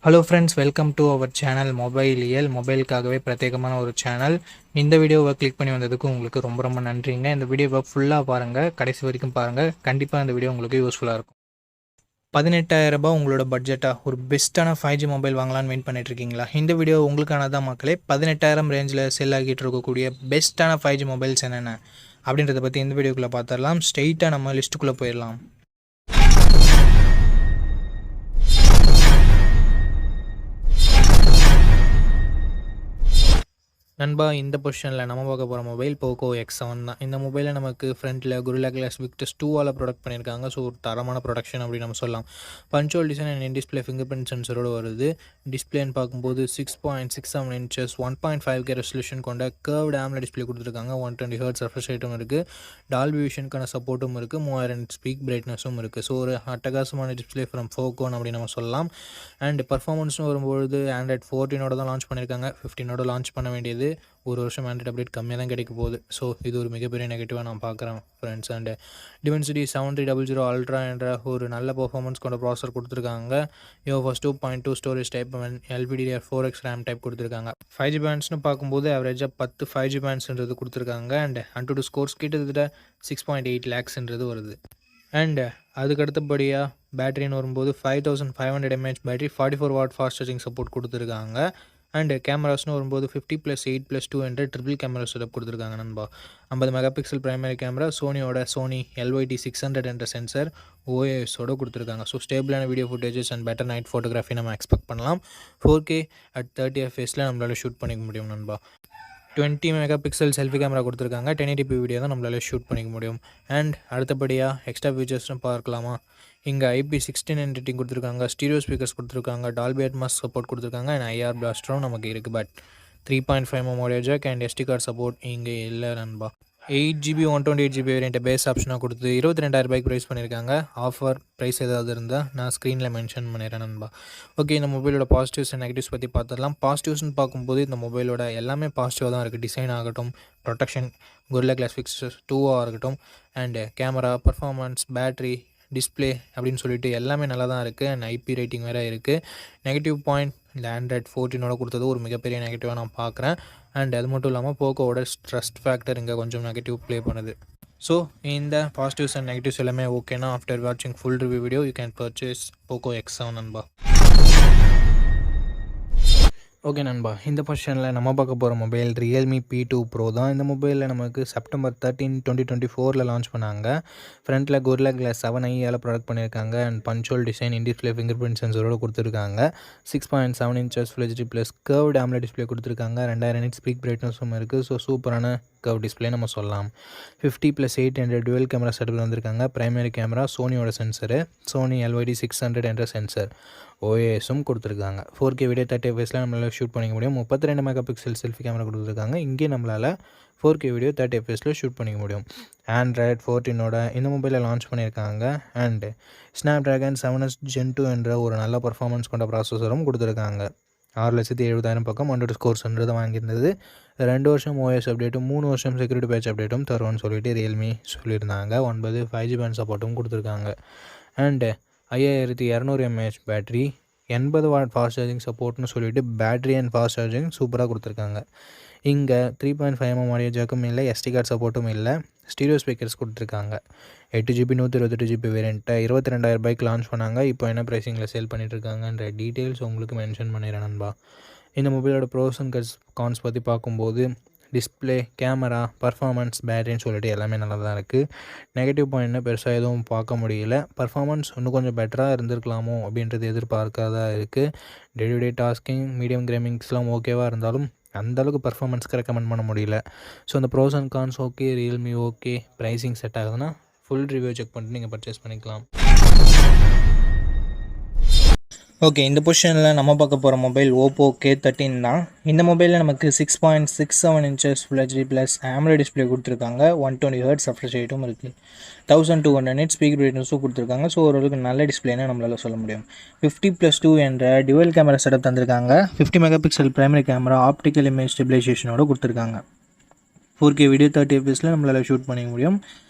Hello friends, welcome to our channel Mobileiyal. மொபைலுக்காகவே பிரத்யேகமான ஒரு சேனல். இந்த வீடியோவை கிளிக் பண்ணி வந்ததுக்கு உங்களுக்கு ரொம்ப ரொம்ப நன்றிங்க. இந்த வீடியோவை ஃபுல்லாக பாருங்கள், கடைசி வரைக்கும் பாருங்கள். கண்டிப்பாக இந்த வீடியோ உங்களுக்கு யூஸ்ஃபுல்லாக இருக்கும். 18,000 உங்களோட பட்ஜெட்டாக ஒரு பெஸ்ட்டான 5G மொபைல் வாங்கலான்னு வெயிட் பண்ணிட்டு இருக்கீங்களா? இந்த வீடியோ உங்களுக்கானதான் மக்களே. 18,000 ரேஞ்சில் செல் ஆகிட்டு இருக்கக்கூடிய பெஸ்ட்டான 5G மொபைல்ஸ் என்னென்ன அப்படின்றத பற்றி இந்த வீடியோக்குள்ளே பார்த்துடலாம். ஸ்ட்ரெயிட்டாக நம்ம லிஸ்ட்டுக்குள்ளே போயிடலாம். நண்பா, இந்த பொசிஷனில் நம்ம பார்க்க போகிற மொபைல் போக்கோ X7 தான். இந்த மொபைலில் நமக்கு ஃப்ரண்ட்டில் Gorilla Glass Victus 2ஆல் ப்ரொடக்ட் பண்ணியிருக்காங்க. ஸோ ஒரு தரமான ப்ரொடக்ஷன் அப்படின்னு நம்ம சொல்லலாம். பஞ்சுவல் design and in display fingerprint சென்சரோடு வருது. டிஸ்பிளேன்னு பார்க்கும்போது 6.67 inches 1.5K ரெசல்யூஷன் கொண்ட கர்வ்டு AMOLED டிஸ்பிளே கொடுத்துருக்காங்க. 120 Hz ரெஃப்ரெஷ் ரேட்டும் இருக்குது. டால்பி விஷனுக்கான சப்போர்ட்டும் இருக்குது. 3000 ஸ்பீக் பிரைட்னஸும் இருக்குது. ஸோ ஒரு அட்டகாசமான டிஸ்பிளே ஃப்ரம் போக்கோன் அப்படின்னு நம்ம சொல்லலாம். அண்ட் பர்ஃபார்மன்ஸும் வரும்பொழுது Android 14ஓட தான் லான்ச் பண்ணியிருக்காங்க. 15ஓட லான்ச் பண்ண வேண்டியது ஒரு வருஷம் ஆண்ட்ராய்ட் அப்டேட் கம்மியாக தான் கிடைக்க போகுது. ஸோ இது ஒரு மிகப்பெரிய நெகட்டிவாக நான் பார்க்குறேன் ஃப்ரெண்ட்ஸ். அண்ட் Dimensity 7300 Ultra என்ற ஒரு நல்ல பர்ஃபார்மன்ஸ் கொண்ட ப்ராசஸர் கொடுத்துருக்காங்க. UFS 2.2 storage type and LPDDR4X RAM type கொடுத்துருக்காங்க. 5G பேண்ட்ஸ்னு பார்க்கும்போது ஆவரேஜாக 10 5G பேண்ட்ஸ்ன்றது கொடுத்துருக்காங்க. அண்ட் ANTUTU ஸ்கோர்ஸ் கிட்டத்தட்ட 6.8 lakhsன்றது வருது. அண்ட் அதுக்கு அடுத்தபடியாக பேட்டரின்னு வரும்போது 5500 mAh battery, 44 watt fast charging support கொடுத்துருக்காங்க. அண்ட் கேமராஸ்னு வரும்போது 50+8+2 என்ற ட்ரிபிள் கேமரா செட்டப் கொடுத்துருக்காங்க நண்பா. 50 megapixel primary camera, Sony LYT600 என்ற சென்சர் OISோட கொடுத்துருக்காங்க. ஸோ ஸ்டேபிளான video footages and better night photography நம்ம எக்ஸ்பெக்ட் பண்ணலாம். 4K at 30 fps நம்மளால் ஷூட் பண்ணிக்க முடியும் நண்பா. 20 மெகாபிக்சல் செல்ஃபி கேமரா கொடுத்துருக்காங்க. 1080p வீடியோ தான் நம்மளால் ஷூட் பண்ணிக்க முடியும். அண்ட் அடுத்தபடியாக எக்ஸ்ட்ரா ஃபீச்சர்ஸ்னு பார்க்கலாமா? இங்கே IP16 எடிட்டிங் கொடுத்துருக்காங்க. ஸ்டீரியோ ஸ்பீக்கர்ஸ் கொடுத்துருக்காங்க. டால்பி அட்மாஸ் சப்போர்ட் கொடுத்துருக்காங்க. அண்ட் IR பிளாஸ்டரும் நமக்கு இருக்குது. But 3.5mm audio jack and SD card support இங்கே இல்லை நண்பா. 8GB 128GB வேரியண்ட்டை பேஸ் ஆப்ஷனாக கொடுத்து 22,000 ப்ரைஸ் பண்ணியிருக்காங்க. ஆஃபர் ப்ரைஸ் ஏதாவது இருந்தால் நான் ஸ்க்ரீனில் மென்ஷன் பண்ணிடுறேன் நண்பா. ஓகே, இந்த மொபைலோட பாசிட்டிவ்ஸ் அண்ட் நெகட்டிவ்ஸ் பற்றி பார்த்துடலாம். பாசிட்டிவ்ஸ்னு பார்க்கும்போது இந்த மொபைலோட எல்லாமே பாசிட்டிவாக தான் இருக்குது. டிசைன் ஆகட்டும், ப்ரொடெக்ஷன், Gorilla Glass Victus 2ஆக இருக்கட்டும், and camera, performance, battery, display அப்படின்னு சொல்லிட்டு எல்லாமே நல்லா தான் இருக்குது. அண்ட் IP ரேட்டிங் வேறு இருக்குது. நெகட்டிவ் பாயிண்ட் இந்த Android 14ஓட கொடுத்தது ஒரு மிகப்பெரிய நெகட்டிவாக நான் பார்க்குறேன். அண்ட் அது மட்டும் இல்லாமல் போக்கோவோட ட்ரஸ்ட் ஃபேக்டர் இங்கே கொஞ்சம் நெகட்டிவ் ப்ளே பண்ணுது. ஸோ இந்த பாசிட்டிவ்ஸ் அண்ட் நெகட்டிவ்ஸ் எல்லாமே ஓகேனா, ஆஃப்டர் வாட்சிங் full review video you can purchase Poco X7 நண்பா. ஓகே நண்பா, இந்த பொசிஷனில் நம்ம பார்க்க போகிற மொபைல் Realme P2 Pro தான். இந்த மொபைலில் நமக்கு September 13, 2024 லான்ச் பண்ணாங்க. ஃப்ரண்ட்டில் Gorilla Glass 7i ப்ரொடக்ட் பண்ணியிருக்காங்க. அண்ட் பஞ்சுவல் டிசைன், இன்டிஸ்பிளே ஃபிங்கர் பிரிண்ட் சென்சரோடு கொடுத்துருக்காங்க. 6.7 inches Full HD plus curved AMOLED display கொடுத்துருக்காங்க. 2000 nits ஸ்பீக் பிரைட்னஸும் இருக்குது. ஸோ சூப்பரான கர்வ் டிஸ்பிளே நம்ம சொல்லலாம். 50+8 என்ற டுவெல் கேமரா செட்டப்பில் வந்திருக்காங்க. பிரைமரி கேமரா சோனியோட சென்சரு, Sony LYT600 என்ற சென்சர், OISம் கொடுத்துருக்காங்க. 4K வீடியோ 30 fps நம்மளால் ஷூட் பண்ணிக்க முடியும். 32 மெகாபிக்சல் செல்ஃபி கேமரா கொடுத்துருக்காங்க. இங்கே நம்மளால் 4K வீடியோ 30 fps ஷூட் பண்ணிக்க முடியும். Android 14ஓட இந்த மொபைலில் லான்ச் பண்ணியிருக்காங்க. அண்டு Snapdragon 7S Gen 2 என்ற ஒரு நல்ல பர்ஃபார்மன்ஸ் கொண்ட ப்ராசஸரும் கொடுத்துருக்காங்க. 6,70,000 பக்கம் ANTUTU ஸ்கோர்ஸ்ன்றது வாங்கியிருந்தது. 2 வருஷம் OS அப்டேட்டும் 3 வருஷம் செக்யூரிட்டி பேட்ச் அப்டேட்டும் தருவோன்னு சொல்லிட்டு Realme சொல்லியிருந்தாங்க. 9 5G பேண்ட் சப்போர்ட்டும் கொடுத்துருக்காங்க. And 5200 mAh battery, 80 watt fast charging சப்போர்ட்னு சொல்லிட்டு பேட்ரி அண்ட் ஃபாஸ்ட் சார்ஜிங் சூப்பராக கொடுத்துருக்காங்க. இங்கே 3.5mm ஆடியோ ஜாக்கும் இல்லை, SD கார்டு சப்போர்ட்டும் இல்லை. ஸ்டீரியோ ஸ்பீக்கர்ஸ் கொடுத்துருக்காங்க. 8GB 128GB வேரியண்ட்டை 22,000 லான்ச் பண்ணாங்க. இப்போ என்ன ப்ரைஸிங்கில் சேல் பண்ணிட்டுருக்காங்கன்ற டீட்டெயில்ஸ் உங்களுக்கு மென்ஷன் பண்ணிடுறேன் நண்பா. இந்த மொபைலோட ப்ரோஸ் அண்ட் கான்ஸ் பற்றி பார்க்கும்போது டிஸ்பிளே, கேமரா, பர்ஃபார்மன்ஸ், பேட்டரின்னு சொல்லிட்டு எல்லாமே நல்லா தான் இருக்குது. நெகட்டிவ் பாயிண்ட்னு பெருசாக எதுவும் பார்க்க முடியல. பர்ஃபார்மன்ஸ் இன்னும் கொஞ்சம் பெட்டராக இருந்திருக்கலாமோ அப்படின்றது எதிர்பார்க்காதா இருக்குது. Day to day tasking, medium கேமிங்ஸ்லாம் ஓகேவாக இருந்தாலும் அந்தளவுக்கு பர்ஃபார்மன்ஸ்க்கு ரெக்கமெண்ட் பண்ண முடியல. ஸோ அந்த pros and cons okay, Realme okay, pricing set ஆகுதுன்னா ஃபுல் ரிவ்யூ செக் பண்ணிட்டு நீங்கள் பர்ச்சேஸ் பண்ணிக்கலாம். ஓகே, இந்த பொசிஷனில் நம்ம பார்க்க போகிற மொபைல் Oppo K13 தான். இந்த மொபைலில் நமக்கு 6.67 inches Full HD plus AMOLED display கொடுத்துருக்காங்க. 120 Hz ரெஃப்ரெஷ் ரேட்டும் இருக்குது. 1200 nits ஸ்பீக் பிரைட்னஸும் கொடுத்துருக்காங்க. ஸோ ஓரளவுக்கு நல்ல டிஸ்பிளேன்னு நம்மளால் சொல்ல முடியும். 50+2 என்ற டுவெல் கேமரா செட்டப் தந்திருக்காங்க. 50 megapixel primary camera, optical image ஸ்டெபிலைசேஷனோட கொடுத்துருக்காங்க. 4K வீடியோ 30 fps நம்மளால் ஷூட் பண்ணிக்க முடியும்.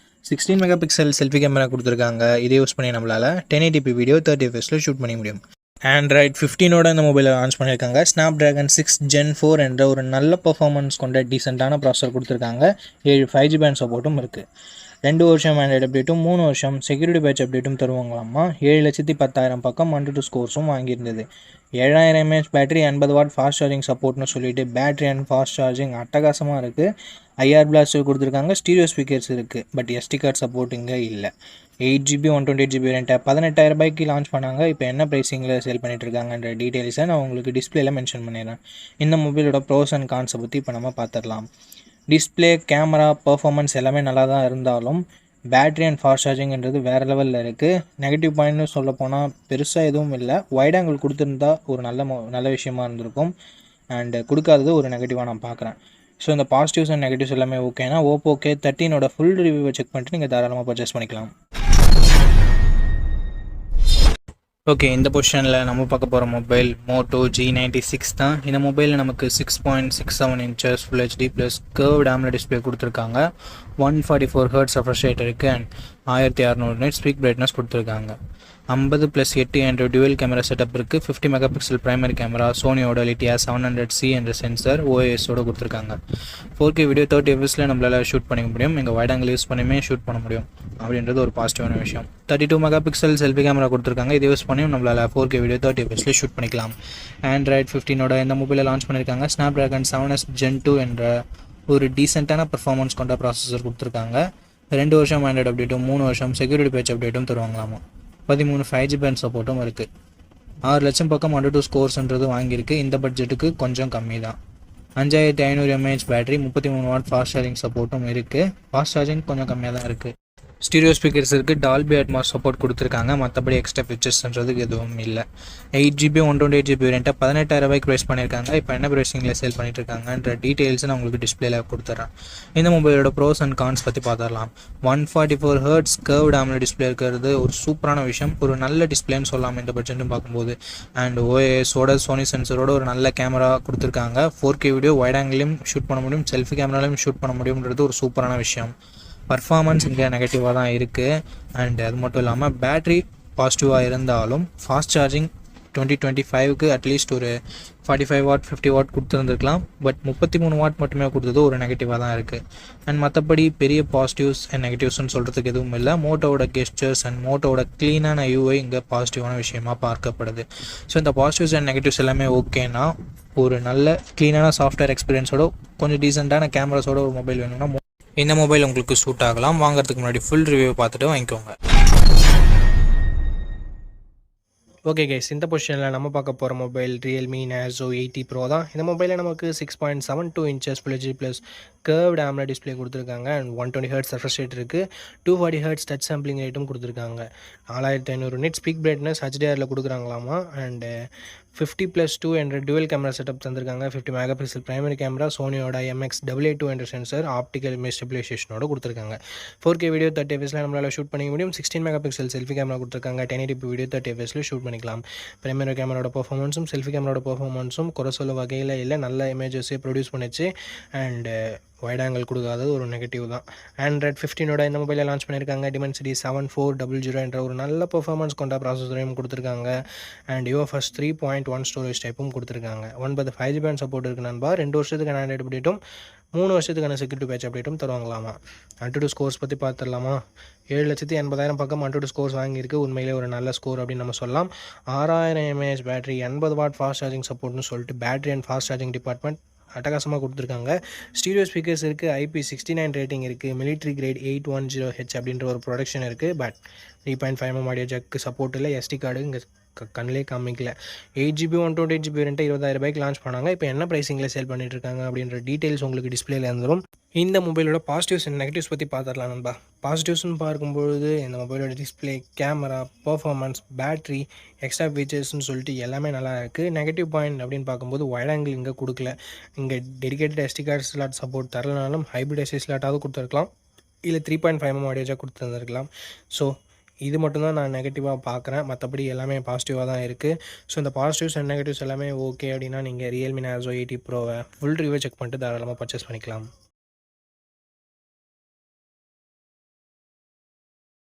16 மெகாபிக்சல் செல்ஃபி கேமரா கொடுத்துருக்காங்க. இதை யூஸ் பண்ணி நம்மளால் 1080p வீடியோ 30 fps ஷூட் பண்ணிக்க முடியும். ஆண்ட்ராய்ட் 15ஓட இந்த மொபைலை லான்ச் பண்ணியிருக்காங்க. ஸ்னாப்ட்ராகன் 6 Gen 4 என்ற ஒரு நல்ல பெர்ஃபார்மன்ஸ் கொண்ட டீசெண்டான ப்ராசஸர் கொடுத்துருக்காங்க. 7 5G பேண்ட் சப்போர்ட்டும் இருக்குது. 2 வருஷம் ஆண்ட்ராய்டு அப்டேட்டும் 3 வருஷம் செக்யூரிட்டி பேட்ச் அப்டேட்டும் தருவாங்களாமா. 7,10,000 பக்கம் 1 ஸ்கோர்ஸும் வாங்கியிருந்தது. 7000 mAh battery, 80 watt fast charging சப்போர்ட்னு சொல்லிட்டு பேட்டரி அண்ட் ஃபாஸ்ட் சார்ஜிங் அட்டகாசமாக இருக்குது. ஐஆர் பிளாஸ்டர் கொடுத்துருக்காங்க. ஸ்டீரியோ ஸ்பீக்கர்ஸ் இருக்குது. பட் SD கார்டு சப்போர்ட் இங்கே இல்லை. 8GB 128GB வேரியண்ட்டை 18,000 ரூபாய்க்கு லான்ச் பண்ணாங்க. இப்போ என்ன ப்ரைஸிங்கில் சேல் பண்ணிட்டு இருக்காங்கன்ற டீட்டெயில்ஸை நான் உங்களுக்கு டிஸ்பிளேல மென்ஷன் பண்ணிடுறேன். இந்த மொபைலோட ப்ரோஸ் அண்ட் கான்ஸை பற்றி இப்போ நம்ம பார்த்துடலாம். டிஸ்பிளே, கேமரா, பர்ஃபார்மன்ஸ் எல்லாமே நல்லா தான் இருந்தாலும் பேட்டரி அண்ட் ஃபாஸ்ட் சார்ஜிங்கிறது வேறு லெவலில் இருக்குது. நெகட்டிவ் பாயிண்ட்னு சொல்ல போனால் பெருசாக எதுவும் இல்லை. வைட் ஆங்கிள் கொடுத்துருந்தா ஒரு நல்ல விஷயமா இருந்திருக்கும். அண்டு கொடுக்காதது ஒரு நெகட்டிவாக நான் பார்க்குறேன். ஸோ இந்த பாசிட்டிவ்ஸ் அண்ட் நெகட்டிவ்ஸ் எல்லாமே ஓகேனா ஓப்போ K13 ஃபுல் ரிவ்யூவை செக் பண்ணிட்டு நீங்கள் தாராளமாக பர்ச்சேஸ் பண்ணிக்கலாம். ஓகே, இந்த பொசிஷனில் நம்ம பார்க்க போகிற மொபைல் மோட்டோ G96 தான். இந்த மொபைலில் நமக்கு 6.67 inches full HD plus curved AMOLED display கொடுத்துருக்காங்க. 144 Hz ரெஃப்ரெஷ் ரேட் இருக்குது. அண்ட் 1600 nits பீக் பிரைட்னஸ் கொடுத்துருக்காங்க. 50+8 என்ற டுவல் கேமரா செட்டப் இருக்குது. 50 மெகாபிக்சல் பிரைமரி கேமரா, சோனியோட லிட்டியா 700C என்ற சென்சர் OISோடு கொடுத்துருக்காங்க. 4K வீடியோ 30 fps நம்மளால் ஷூட் பண்ணிக்க முடியும். இங்கே வைட் ஆங்கிள் யூஸ் பண்ணியுமே ஷூட் பண்ண முடியும் அப்படின்றது ஒரு பாசிட்டிவான விஷயம். 32 மெகாபிக்சல் செல்ஃபி கேமரா கொடுத்துருக்காங்க. இது யூஸ் பண்ணியும் நம்மளால் 4K வீடியோ 30 fps ஷூட் பண்ணிக்கலாம். ஆண்ட்ராய்ட் 15ஓட இந்த மொபைலை லான்ச் பண்ணியிருக்காங்க. ஸ்னாப்ட்ராகன் 7S Gen 2 என்ற ஒரு டீசெண்டான பர்ஃபார்மன்ஸ் கொண்ட ப்ராசஸர் கொடுத்துருக்காங்க. 2 வருஷம் ஆண்ட்ராய்டு அப்டேட்டும் 3 வருஷம் செக்யூரிட்டி பேட்ச் அப்டேட்டும் தருவாங்களாமா. 13 5G பேண்ட் சப்போர்ட்டும் இருக்குது. 6 லட்சம் பக்கம் 102 ஸ்கோர்ஸ்ன்றது வாங்கியிருக்கு. இந்த பட்ஜெட்டுக்கு கொஞ்சம் கம்மி தான். 5500 mAh battery, 33 what fast charging சப்போர்ட்டும் இருக்குது. ஃபாஸ்ட் சார்ஜிங் கொஞ்சம் கம்மியாக தான் இருக்குது. ஸ்டீரியோ ஸ்பீக்கர்ஸ் இருக்குது. டால்பி அட்மாஸ் சப்போர்ட் கொடுத்துருக்காங்க. மற்றபடி எக்ஸ்ட்ரா ஃபீச்சர்ஸ்ன்றதுக்கு எதுவும் இல்லை. 8GB 128GB வேரியண்ட்டை 18,000 ரூபாய்க்கு ப்ரைஸ் பண்ணியிருக்காங்க. இப்போ என்ன ப்ரைஸிங்கில் சேல் பண்ணிட்டு இருக்காங்கன்ற டீட்டெயில்ஸ் நான் உங்களுக்கு டிஸ்பிளேல கொடுத்துட்றேன். இந்த மொபைலோட ப்ரோஸ் அண்ட் கான்ஸ் பற்றி பார்த்துடலாம். 144 Hz கர்வ்டு AMOLED டிஸ்பிளே இருக்கிறது ஒரு சூப்பரான விஷயம். ஒரு நல்ல டிஸ்பிளேன்னு சொல்லலாம் இந்த பட்ஜெட்டும் பார்க்கும்போது. அண்ட் OISோட சோனி சென்சரோட ஒரு நல்ல கேமரா கொடுத்துருக்காங்க. 4K வீடியோ வைட் ஆங்கிலையும் ஷூட் பண்ண முடியும், செல்ஃபி கேமராலையும் ஷூட் பண்ண முடியும்ன்றது ஒரு சூப்பரான விஷயம். பர்ஃபார்மன்ஸ் இங்கே நெகட்டிவாக தான் இருக்குது. அண்ட் அது மட்டும் இல்லாமல் பேட்ரி பாசிட்டிவாக இருந்தாலும் ஃபாஸ்ட் சார்ஜிங் 2025க்கு அட்லீஸ்ட் ஒரு 45 வாட் 50 வாட் கொடுத்துருந்துருக்கலாம். பட் 33 வாட் மட்டுமே கொடுத்தது ஒரு நெகட்டிவாக தான் இருக்குது. அண்ட் மற்றபடி பெரிய பாசிட்டிவ்ஸ் அண்ட் நெகட்டிவ்ஸ்னு சொல்கிறதுக்கு எதுவும் இல்லை. மோட்டோவோட கெஸ்டர்ஸ் அண்ட் மோட்டோவோட க்ளீனான UI இங்கே பாசிட்டிவான விஷயமாக பார்க்கப்படுது. ஸோ இந்த பாசிட்டிவ்ஸ் அண்ட் நெகட்டிவ்ஸ் எல்லாமே ஓகேனா ஒரு நல்ல க்ளீனான சாஃப்ட்வேர் எக்ஸ்பீரியன்ஸோட கொஞ்சம் டீசெண்டான கேமராஸோட ஒரு மொபைல் வேணும்னா இந்த மொபைல் உங்களுக்கு சூட் ஆகலாம். வாங்குறதுக்கு முன்னாடி ஃபுல் ரிவ்யூ பார்த்துட்டு வாங்கிக்கோங்க. ஓகே கைஸ், இந்த பொசிஷனில் நம்ம பார்க்க போகிற மொபைல் Realme Narzo 80 Pro தான். இந்த மொபைலில் நமக்கு 6.72 inches full HD plus curved AMOLED display கொடுத்துருக்காங்க. அண்ட் 120 Hz ரெஃப்ரெஷ் ரேட் இருக்குது. 240 Hz டச் சாம்பிளிங் ரேட்டும் கொடுத்துருக்காங்க. 4500 nits பீக் பிரைட்னஸ் HDRல கொடுக்குறாங்களாமா. அண்டு 50+2 என்ற டுவல் கேமரா செட்டப் தந்திருக்காங்க. 50 மெகாபிக்சல் பிரைமரி கேமரா, சோனியோட MX882 என்ற சென்சர், ஆப்டிக்கல் இமேஜ் ஸ்டெபிலைசேஷனோட கொடுத்துருக்காங்க. 4K வீடியோ 30 fps நம்மளால் ஷூட் பண்ணிக்க முடியும். 16 மெகாபிக்சல் செல்ஃபி கேமரா கொடுத்துருக்காங்க. 1080p வீடியோ 30 fps ஷூட் பண்ணிக்கலாம். பிரைமரி கேமராவோட பர்ஃபார்மன்ஸும் செல்ஃபி கேமராவோட பர்ஃபார்மன்ஸும் குறை சொல்ல வகையில் இல்லை. நல்ல இமேஜஸே ப்ரொடியூஸ் பண்ணிச்சு. அண்டு வைட் ஆங்கிள் கொடுக்காதது ஒரு நெகட்டிவ் தான். ஆண்ட்ராய்ட் 15ஓட இந்த மொபைலை லான்ச் பண்ணியிருக்காங்க. Dimensity 7400 என்ற ஒரு நல்ல பர்ஃபார்மன்ஸ் கொண்ட ப்ராசஸரையும் கொடுத்துருக்காங்க. அண்ட் UFS 3.1 ஸ்டோரேஜ் டைப்பும் கொடுத்துருக்காங்க. 9 5G பேண்ட் சப்போர்ட் இருக்குது நண்பா. 2 வருஷத்துக்கான ஆண்ட்ராய்டு அப்டேட்டும் 3 வருஷத்துக்கான செக்யூரிட்டி பேட்ச் அப்டேட்டும் தருவாங்களாமா. 102 ஸ்கோர்ஸ் பற்றி பார்த்துடலாமா. 7,80,000 பக்கம் 102 ஸ்கோர்ஸ் வாங்கியிருக்கு. உண்மையிலே ஒரு நல்ல ஸ்கோர் அப்படின்னு நம்ம சொல்லலாம். 6000 mAh battery, 80 watt fast charging சப்போர்ட்னு சொல்லிட்டு battery and fast charging department அட்டகாசமாக கொடுத்துருக்காங்க. ஸ்டீரியோ ஸ்பீக்கர்ஸ் இருக்குது. IP69 ரேட்டிங் இருக்குது. மிலிட்ரி கிரேட் 810H அப்படின்ற ஒரு ப்ரொடக்ஷன் இருக்குது. But 3.5mm audio jack support இல்லை. SD கார்டு இங்கே கண்ணிலே காமிக்கல. 8GB 128GB வேரியண்ட்டை 20,000 ரூபாய்க்கு லான்ச் பண்ணாங்க. இப்போ என்ன ப்ரைஸிங்கில் சேல் பண்ணிட்டு இருக்காங்க அப்படின்ற டீட்டெயில்ஸ் உங்களுக்கு டிஸ்பிளேல இருந்துடும். இந்த மொபைலோட பாசிட்டிவ்ஸ் அண்ட் நெகட்டிவ்ஸ் பற்றி பார்த்துடலாம் நண்பா. பாசிட்டிவ்ஸ்னு பார்க்கும்பொழுது இந்த மொபைலோட display, camera, performance, battery, extra ஃபீச்சர்ஸ்னு சொல்லிட்டு எல்லாமே நல்லா இருக்குது. நெகட்டிவ் பாயிண்ட் அப்படின்னு பார்க்கும்போது வைட் ஆங்கிள் இங்கே கொடுக்கல. இங்கே dedicated SD card slot support தரலனாலும் ஹைப்ரிட் SD ஸ்லாட்டாவது கொடுத்துருக்கலாம். இல்லை 3.5mm ஆடியோ ஜாக் கொடுத்துருந்துருக்கலாம். ஸோ இது மட்டும்தான் நான் நெகட்டிவாக பார்க்குறேன். மற்றபடி எல்லாமே பாசிட்டிவாக தான் இருக்குது. ஸோ இந்த பாசிட்டிவ்ஸ் அண்ட் நெகட்டிவ்ஸ் எல்லாமே ஓகே அப்படின்னா நீங்கள் Realme Narzo 80 Pro full review check பண்ணிட்டு தாராளமாக பர்ச்சேஸ் பண்ணிக்கலாம்.